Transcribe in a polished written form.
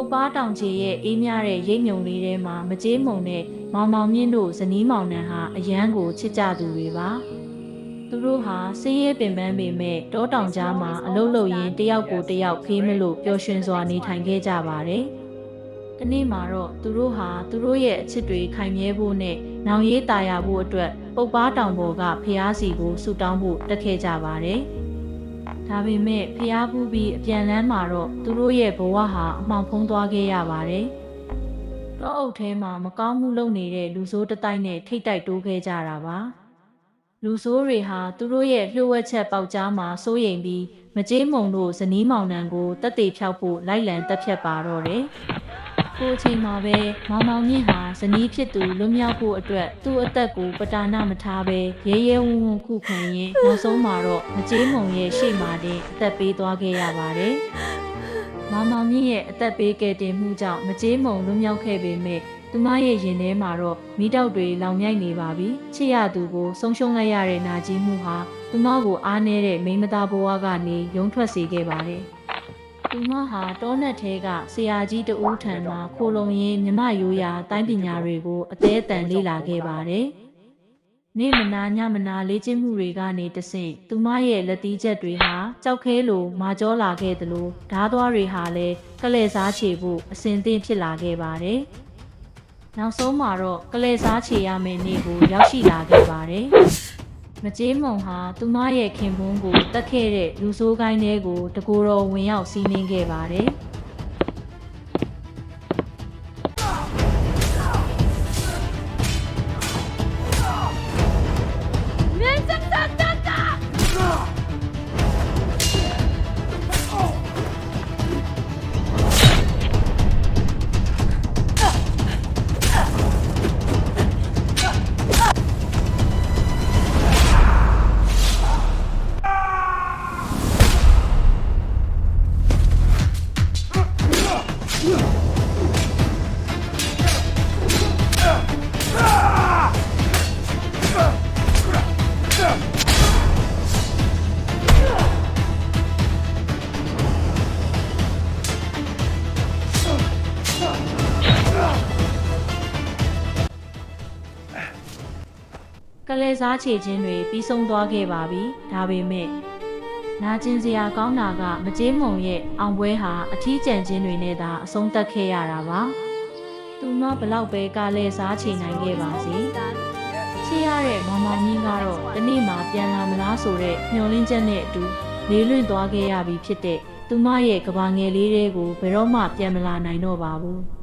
ပုပ်ပါတောင်ချေရဲ့အေးမြတဲ့ရိပ်မြုံလေးထဲမှာမကြေးမုံနဲ့မောင်မောင်မြင့်တို့ဇနီးမောင်နှံဟာအရန်ကိုချစ်ကြသူတွေပါသူတို့ဟာဆေးရဲပင်ပန်းပေမဲ့တောတောင်ကြားမှာအလုတ်လုတ်ရင်းတယောက်ကိုတယောက်ဖေးမလို့ပျော်ရွှင်စွာနေထိုင်ခဲ့ကြပါတယ်တနေ့မှာတော့သူတို့ဟာသူတို့ရဲ့အချစ်တွေခိုင်မြဲဖို့နဲ့နောင်ရေးตายရဖို့အတွက်ပုပ်ပါတောင်ပေါ်ကဖျားစီကိုဆူတောင်းဖို့တက်ခဲ့ကြပါတယ်ဒါပေမဲ့ဖျားပူးပြီးအပြန်လန်းမှာတော့သူတို့ရဲ့ဘဝဟာအမှောင်ဖုံးသွားခဲ့ရပါတယ်။တောအုပ်ထဲမှာမကောင်းမှုလုပ်နေတဲ့လူဆိုးတတိုက်နဲ့ထိတ်တိုက်တိုးခဲ့ကြတာပါ။လူဆိုးတွေဟာသူတို့ရဲ့လျှို့ဝှက်ချက်ပေါက်ကြားမှာစိုးရိမ်ပြီးမကြေးမုံတို့ဇနီးမောင်နှံကိုတက်တေဖြောက်ဖို့လိုက်လံတက်ဖြတ်ပါတော့တယ်။ကိုအချိန်မှာပဲမောင်မောင်မြင့်ဟာဇနီးဖြစ်သူလွတ်မြောက်ဖို့အတွက်သူ့အသက်ကိုပတာနာမထားပဲရဲရဲဝံ့ဝံ့ခုခံရင်းနောက်ဆုံးမှာတော့မကြေးမုံရဲ့ရှေ့မှာတင်အသက်ပေးသွားခဲ့ရပါတယ်။မောင်မောင်မြင့်ရဲ့အသက်ပေးကယ်တင်မှုကြောင့်မကြေးမုံလွတ်မြောက်ခဲ့ပေမဲ့သူမရဲ့ရင်ထဲမှာတော့မိတောက်တွေလောင်မြိုက်နေပါပြီ။ချစ်ရသူကိုဆုံးရှုံးလိုက်ရတဲ့နာကျင်မှုဟာသူမကိုအားနည်းတဲ့မိန်းမသားဘဝကနေရုံထွက်စေခဲ့ပါတယ်။သူမဟာတောနက်ထဲကဆရာကြီးတဦးထံမှာခိုလုံရင်းမြမရိုးရာတိုင်းပညာတွေကိုအသေးအတန်လေ့လာခဲ့ပါတယ်။နေ့မနာညမနာလေ့ကျင့်မှုတွေကနေတဆင့်သူမရဲ့လက်သီးချက်တွေဟာကြောက်ခဲလိုမာကြောလာခဲ့သလိုဓားသွားတွေဟာလည်းကလဲ့စားချေဖို့အစဉ်သင့်ဖြစ်လာခဲ့ပါတယ်။နောက်ဆုံးမှာတော့ကလဲ့စားချေရမယ့်နေ့ကိုရောက်ရှိလာခဲ့ပါတယ်။မကြေးမုံဟာသူမရဲ့ခင်ပွန်းကိုတက်ခဲ့တဲ့လူဆိုးကိုင်းတွေကိုတကူတော်ဝင်ရောက်စီးနင်းခဲ့ပါတယ်။ကလဲ့စားချေခြင်းတွေပြီးဆုံးသွားခဲ့ပါပြီ။ဒါပေမဲ့နာကျင်စရာကောင်းတာကမကြေးမုံရဲ့အောင်ပွဲဟာအထီးကျန်ခြင်းတွေနဲ့သာအဆုံးသတ်ခဲ့ရတာပါ။သူမဘလောက်ပဲကလဲ့စားချေနိုင်ခဲ့ပါစေ။ချစ်ရတဲ့မောင်မောင်ကြီးကတော့တနေ့မှပြန်လာမလားဆိုတဲ့မျှော်လင့်ချက်နဲ့အတူလေးလွင့်သွားခဲ့ရပြီဖြစ်တဲ့သူမရဲ့ကဘာငယ်လေးတွေကိုဘယ်တော့မှပြန်မလာနိုင်တော့ပါဘူး။